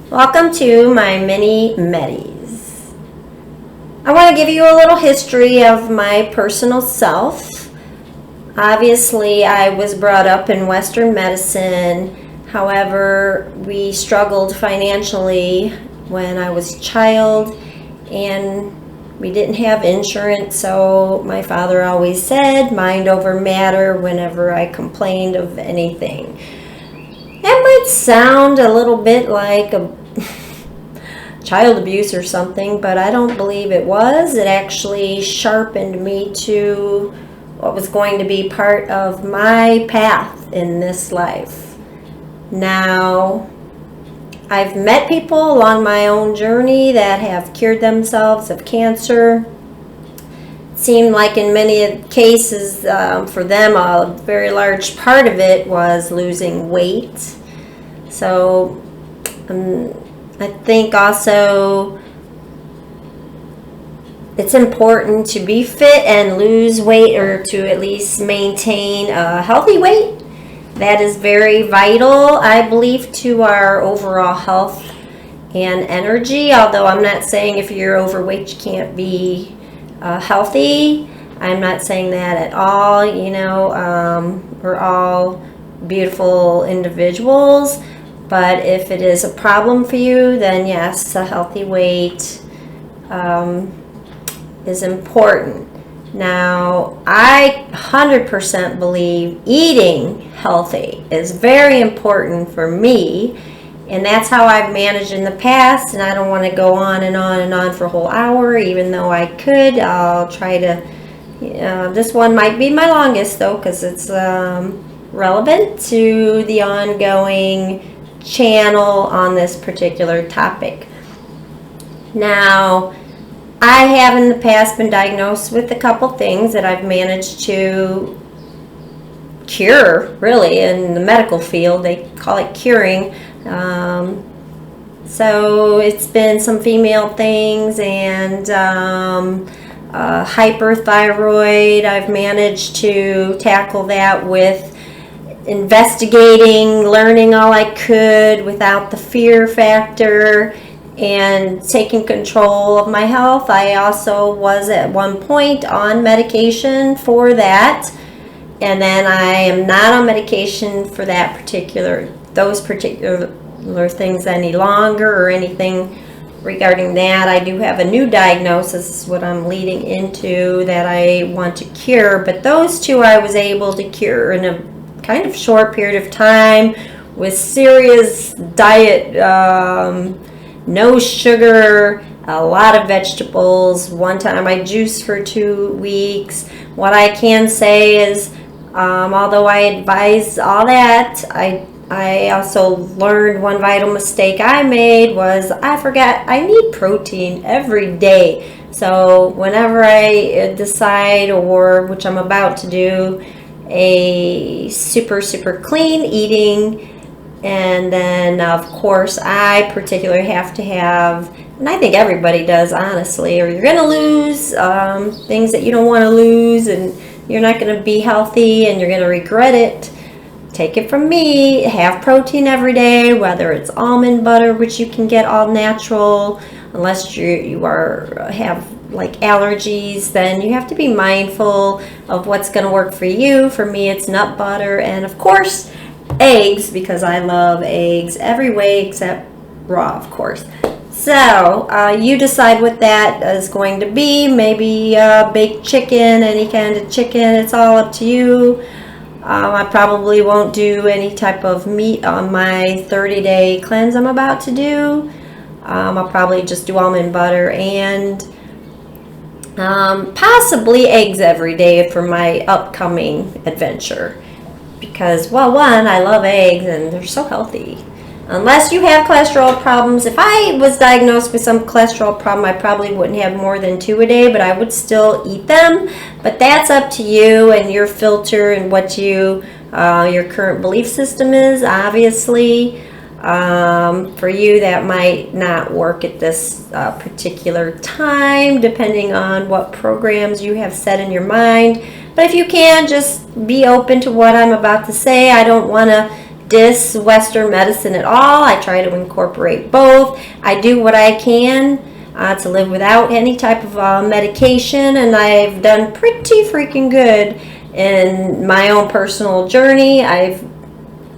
Welcome to my mini MEDIs. I want to give you a little history of my personal self. Obviously, I was brought up in Western medicine. However, we struggled financially when I was a child, and we didn't have insurance, so my father always said mind over matter whenever I complained of anything. That might sound a little bit like a child abuse or something, but I don't believe it was. It actually sharpened me to what was going to be part of my path in this life. Now, I've met people along my own journey that have cured themselves of cancer. It seemed like in many cases for them a very large part of it was losing weight. So I think also it's important to be fit and lose weight, or to at least maintain a healthy weight. That is very vital, I believe, to our overall health and energy. Although I'm not saying if you're overweight you can't be healthy. I'm not saying that at all. We're all beautiful individuals. But if it is a problem for you, then yes, a healthy weight is important. Now, I 100% believe eating healthy is very important for me, and that's how I've managed in the past, and I don't want to go on and on and on for a whole hour, even though I could. I'll try to, this one might be my longest, though, because it's relevant to the ongoing channel on this particular topic. Now, I have in the past been diagnosed with a couple things that I've managed to cure, really, in the medical field. They call it curing. So it's been some female things and hyperthyroid. I've managed to tackle that with investigating, learning all I could without the fear factor, and taking control of my health. I also was at one point on medication for that, and then I am not on medication for those particular things any longer, or anything regarding that. I do have a new diagnosis, what I'm leading into, that I want to cure, but those two I was able to cure in a kind of short period of time with serious diet, no sugar, a lot of vegetables. One time I juiced for 2 weeks. What I can say is, although I advise all that, I also learned one vital mistake I made was I forgot I need protein every day. So whenever I decide, or which I'm about to do, a super clean eating, and then of course I particularly have to have, and I think everybody does honestly, or you're going to lose things that you don't want to lose, and you're not going to be healthy and you're going to regret it. Take it from me, have protein every day, whether it's almond butter, which you can get all natural, unless you have like allergies, then you have to be mindful of what's going to work for you. For me, it's nut butter, and of course eggs, because I love eggs every way except raw, of course. So you decide what that is going to be. Maybe baked chicken, any kind of chicken, it's all up to you. I probably won't do any type of meat on my 30-day cleanse I'm about to do. I'll probably just do almond butter and possibly eggs every day for my upcoming adventure. Because, well, one, I love eggs and they're so healthy. Unless you have cholesterol problems. If I was diagnosed with some cholesterol problem, I probably wouldn't have more than 2 a day, but I would still eat them. But that's up to you and your filter and what your current belief system is, obviously. For you, that might not work at this particular time, depending on what programs you have set in your mind. But if you can, just be open to what I'm about to say. I don't want to diss Western medicine at all. I try to incorporate both. I do what I can to live without any type of medication, and I've done pretty freaking good in my own personal journey.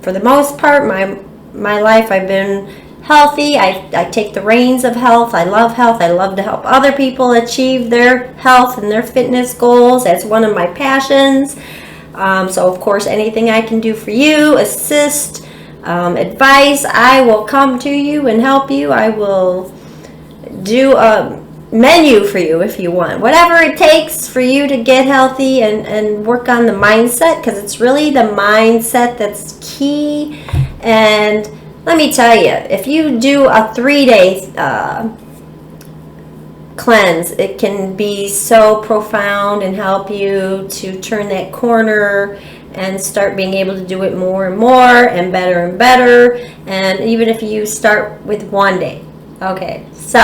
For the most part, my life, I've been healthy. I take the reins of health. I love health. I love to help other people achieve their health and their fitness goals. That's one of my passions. So of course, anything I can do for you, assist, advice, I will come to you and help you. I will do a menu for you if you want. Whatever it takes for you to get healthy and work on the mindset, because it's really the mindset that's key. And let me tell you, if you do a 3-day cleanse, it can be so profound and help you to turn that corner and start being able to do it more and more and better. And even if you start with 1 day. Okay, so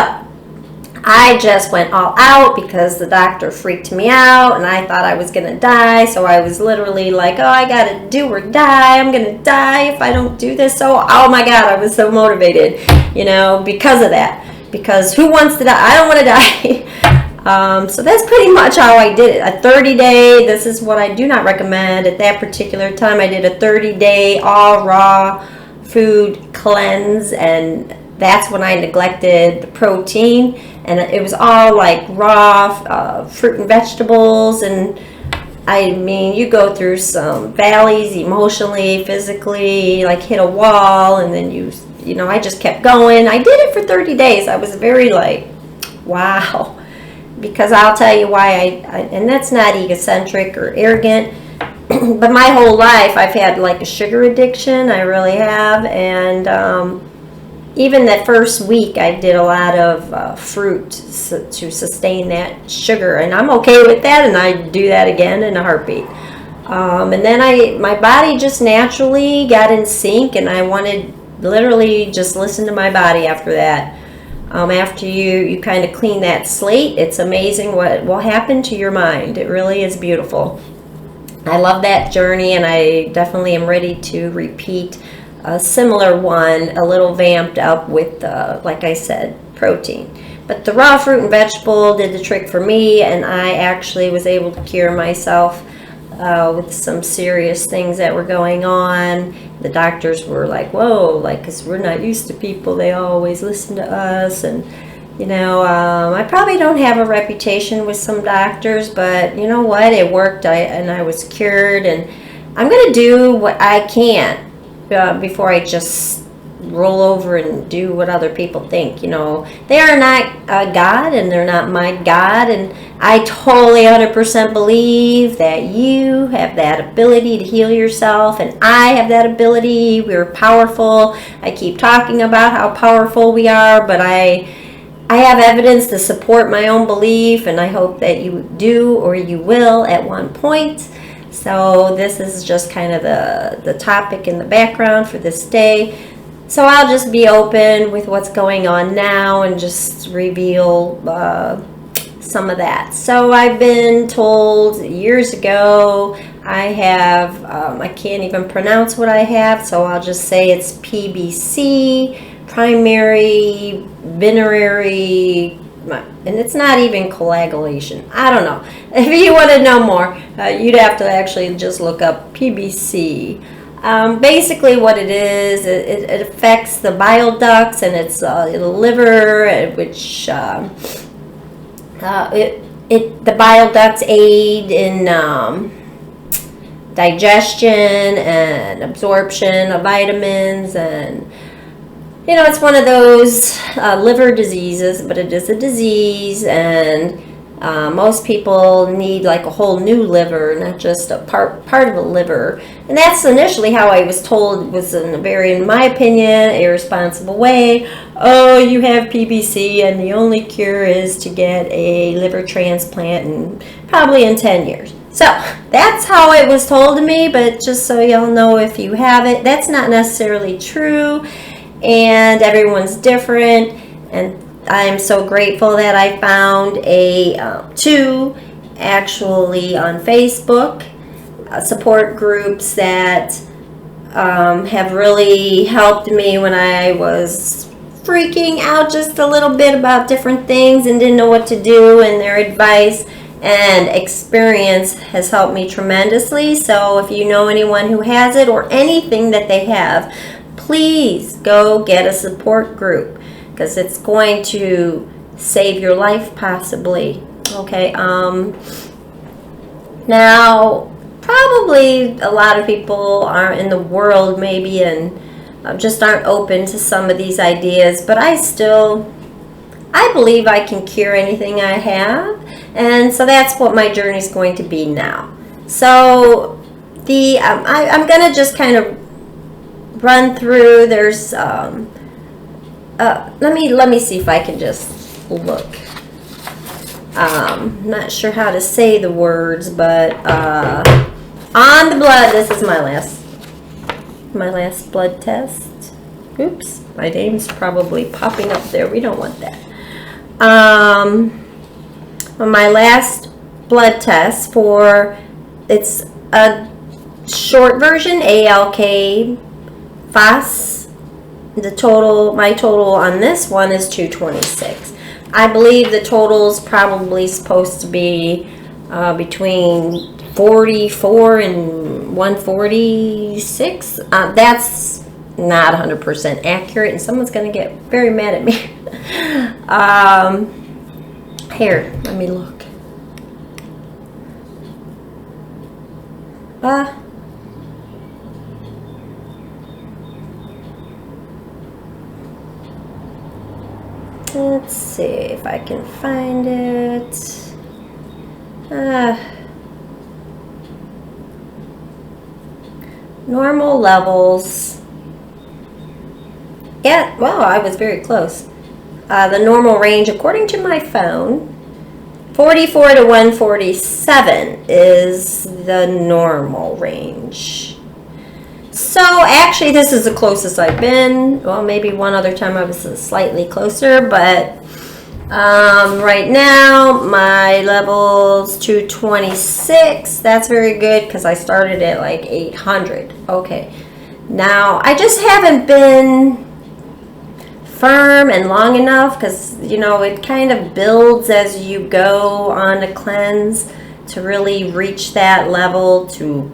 I just went all out because the doctor freaked me out and I thought I was going to die. So I was literally like, oh, I got to do or die. I'm going to die if I don't do this. So, oh my God, I was so motivated, because of that. Because who wants to die? I don't want to die. So that's pretty much how I did it. A 30-day, this is what I do not recommend. At that particular time, I did a 30-day all raw food cleanse, and that's when I neglected the protein, and it was all like raw fruit and vegetables. And I mean, you go through some valleys emotionally, physically, like hit a wall, and then I just kept going. I did it for 30 days. I was very like, wow. Because I'll tell you why and that's not egocentric or arrogant, but my whole life I've had like a sugar addiction. I really have. And even that first week I did a lot of fruit to sustain that sugar. And I'm okay with that, and I do that again in a heartbeat. And then my body just naturally got in sync, and I wanted literally just listen to my body after that. After you kind of clean that slate, it's amazing what will happen to your mind. It really is beautiful. I love that journey, and I definitely am ready to repeat a similar one, a little vamped up with, like I said, protein. But the raw fruit and vegetable did the trick for me, and I actually was able to cure myself with some serious things that were going on. The doctors were like, whoa, because we're not used to people. They always listen to us. And, I probably don't have a reputation with some doctors, but you know what? It worked, and I was cured. And I'm going to do what I can before I just roll over and do what other people think. They are not God, and they're not my God, and I totally 100% believe that you have that ability to heal yourself, and I have that ability. We're powerful. I keep talking about how powerful we are, but I have evidence to support my own belief, and I hope that you do, or you will at one point. So this is just kind of the topic in the background for this day. So I'll just be open with what's going on now and just reveal some of that. So I've been told years ago I have, I can't even pronounce what I have, so I'll just say it's PBC, primary biliary, and it's not even coagulation. I don't know. If you want to know more, you'd have to actually just look up PBC. Basically what it is, it affects the bile ducts, and it's the liver, which the bile ducts aid in digestion and absorption of vitamins, and it's one of those liver diseases, but it is a disease, and most people need like a whole new liver, not just a part of a liver. And that's initially how I was told, was in a very, in my opinion, irresponsible way. Oh, you have PBC, and the only cure is to get a liver transplant, and probably in 10 years. So that's how it was told to me, but just so y'all know, if you have it, that's not necessarily true, and everyone's different. And I'm so grateful that I found two actually on Facebook support groups that have really helped me when I was freaking out just a little bit about different things and didn't know what to do, and their advice and experience has helped me tremendously. So if you know anyone who has it or anything that they have, please go get a support group, because it's going to save your life possibly. Okay, now probably a lot of people are in the world maybe and just aren't open to some of these ideas, but I believe I can cure anything I have, and so that's what my journey is going to be now. So I'm gonna just kind of run through. There's let me see if I can just look. Not sure how to say the words, but on the blood, this is my last blood test. Oops, my name's probably popping up there. We don't want that. On my last blood test it's a short version, ALK FAS. My total on this one is 226. I believe the total's probably supposed to be between 44 and 146. That's not 100% accurate, and someone's going to get very mad at me. Here, let me look. Let's see if I can find it. Normal levels. Yeah, well, I was very close. The normal range, according to my phone, 44 to 147 is the normal range. So actually this is the closest I've been. Well, maybe one other time I was slightly closer, but right now my level's 226. That's very good because I started at like 800. Okay, now I just haven't been firm and long enough, because it kind of builds as you go on a cleanse to really reach that level to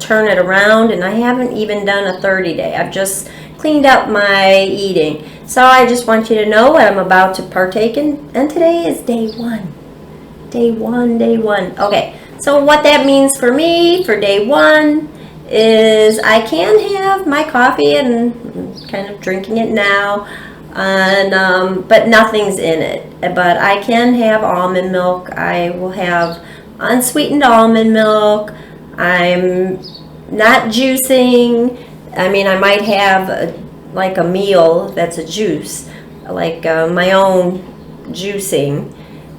turn it around. And I haven't even done a 30-day. I've just cleaned up my eating. So I just want you to know what I'm about to partake in, and today is day one. Day one. Okay, so what that means for me for day one is I can have my coffee, and I'm kind of drinking it now, and but nothing's in it. But I can have almond milk. I will have unsweetened almond milk. I'm not juicing. I mean, I might have like a meal that's a juice, like my own juicing.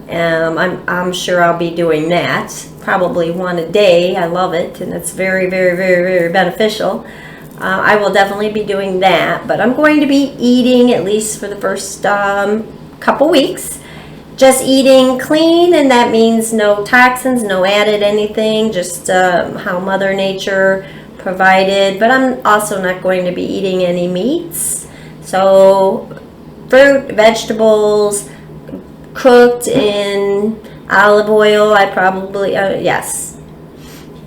I'm sure I'll be doing that, probably one a day. I love it, and it's very, very, very, very beneficial. I will definitely be doing that, but I'm going to be eating, at least for the first couple weeks, just eating clean, and that means no toxins, no added anything, just how Mother Nature provided. But I'm also not going to be eating any meats. So fruit, vegetables, cooked in olive oil. I probably, yes,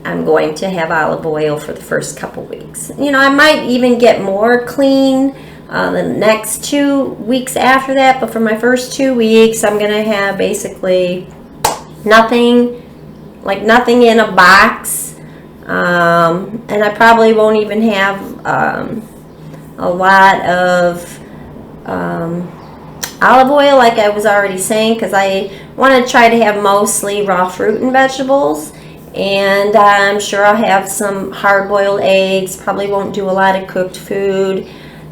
I'm going to have olive oil for the first couple weeks. I might even get more clean the next 2 weeks after that, but for my first 2 weeks, I'm going to have basically nothing in a box, and I probably won't even have a lot of olive oil, like I was already saying, because I want to try to have mostly raw fruit and vegetables. And I'm sure I'll have some hard-boiled eggs. Probably won't do a lot of cooked food.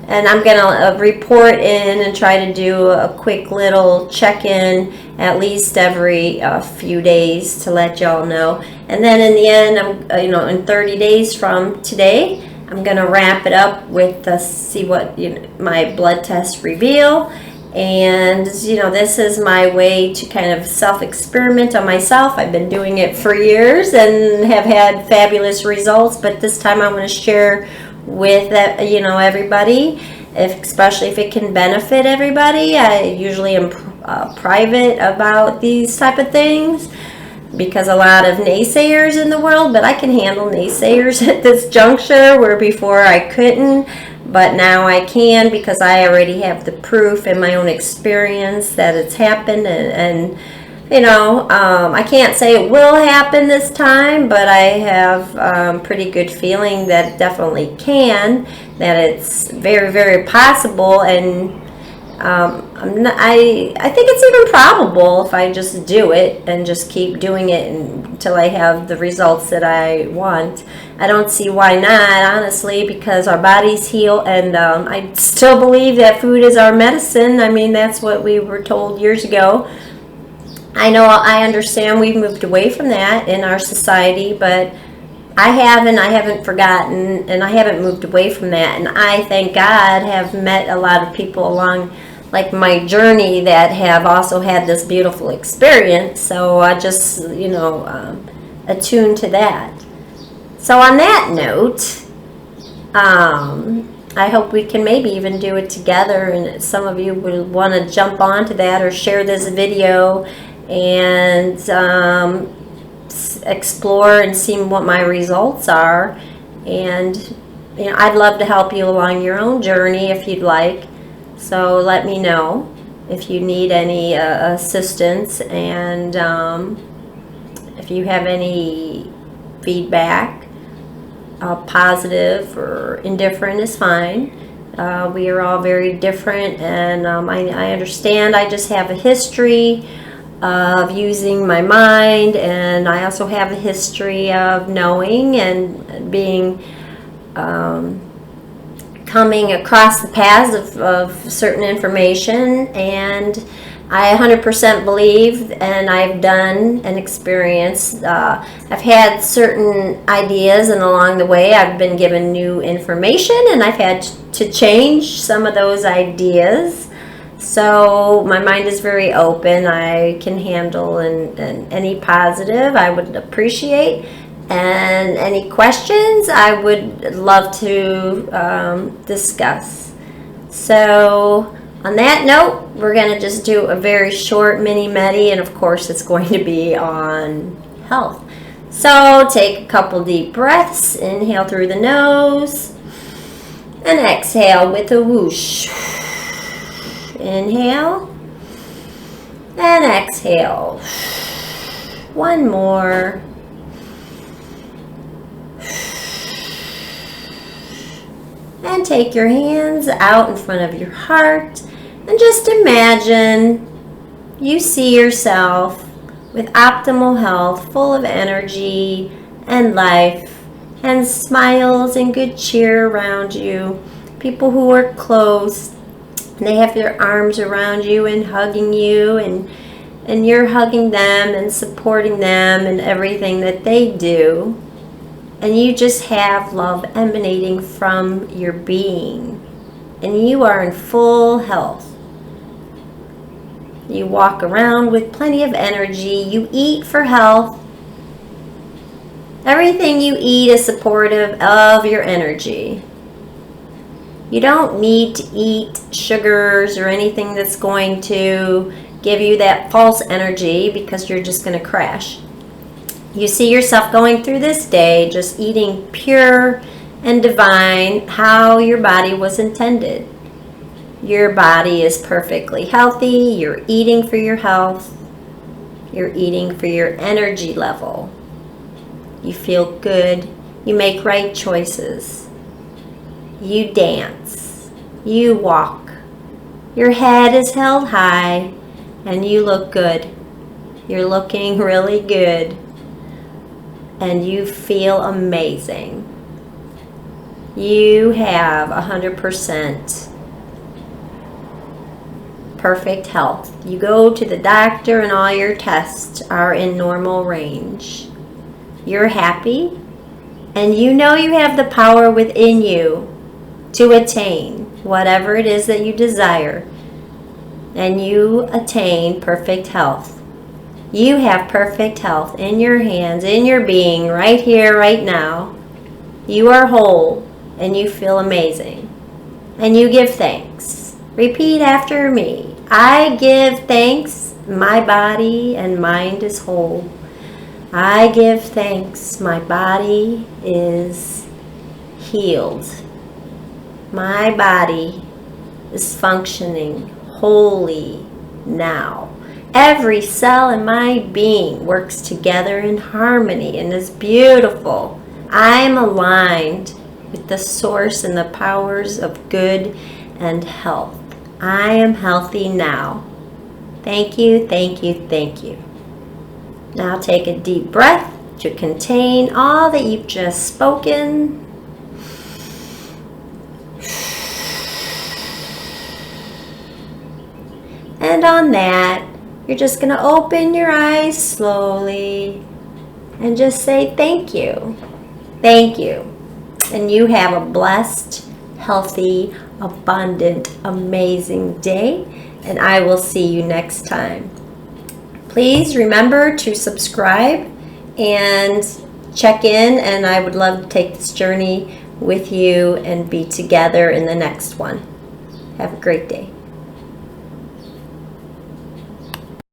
And I'm going to report in and try to do a quick little check-in at least every few days to let y'all know. And then in the end, in 30 days from today, I'm going to wrap it up with see what my blood tests reveal. And this is my way to kind of self-experiment on myself. I've been doing it for years and have had fabulous results, but this time I'm going to share with everybody, especially if it can benefit everybody. I usually am private about these type of things because a lot of naysayers in the world, but I can handle naysayers at this juncture where before I couldn't, but now I can because I already have the proof in my own experience that it's happened, and I can't say it will happen this time, but I have pretty good feeling that it definitely can, that it's very, very possible, and I think it's even probable if I just do it and just keep doing it until I have the results that I want. I don't see why not, honestly, because our bodies heal, and I still believe that food is our medicine. I mean, that's what we were told years ago. I know, I understand we've moved away from that in our society, but I haven't forgotten, and I haven't moved away from that. And I, thank God, have met a lot of people along like my journey that have also had this beautiful experience. So I just, attuned to that. So on that note, I hope we can maybe even do it together, and some of you would want to jump onto that or share this video and explore and see what my results are. And I'd love to help you along your own journey if you'd like. So let me know if you need any assistance, and if you have any feedback, positive or indifferent is fine. We are all very different, and I understand. I just have a history of using my mind, and I also have a history of knowing and being coming across the paths of certain information, and I 100% believe, and I've done and experienced. I've had certain ideas, and along the way I've been given new information, and I've had to change some of those ideas. So my mind is very open. I can handle and any positive I would appreciate, and any questions I would love to discuss. So on that note, we're going to just do a very short mini MEDI, and of course it's going to be on health. So take a couple deep breaths. Inhale through the nose and exhale with a whoosh. Inhale and exhale. One more. And take your hands out in front of your heart, and just imagine you see yourself with optimal health, full of energy and life and smiles and good cheer around you. People who are close, they have their arms around you and hugging you, and you're hugging them and supporting them in everything that they do. And you just have love emanating from your being. And you are in full health. You walk around with plenty of energy. You eat for health. Everything you eat is supportive of your energy. You don't need to eat sugars or anything that's going to give you that false energy, because you're just going to crash. You see yourself going through this day just eating pure and divine, how your body was intended. Your body is perfectly healthy. You're eating for your health. You're eating for your energy level. You feel good. You make right choices. You dance. You walk. Your head is held high, and you look good. You're looking really good. And you feel amazing. You have 100% perfect health. You go to the doctor and all your tests are in normal range. You're happy, and you know you have the power within you to attain whatever it is that you desire, and you attain perfect health. You have perfect health in your hands, in your being, right here, right now. You are whole. and you feel amazing. And you give thanks. Repeat after me. I give thanks, my body and mind is whole. I give thanks, my body is healed. My body is functioning wholly now. Every cell in my being works together in harmony and is beautiful. I am aligned with the source and the powers of good and health. I am healthy now. Thank you, thank you, thank you. Now take a deep breath to contain all that you've just spoken. And on that, you're just going to open your eyes slowly and just say thank you. Thank you. And you have a blessed, healthy, abundant, amazing day. And I will see you next time. Please remember to subscribe and check in. And I would love to take this journey with you and be together in the next one. Have a great day.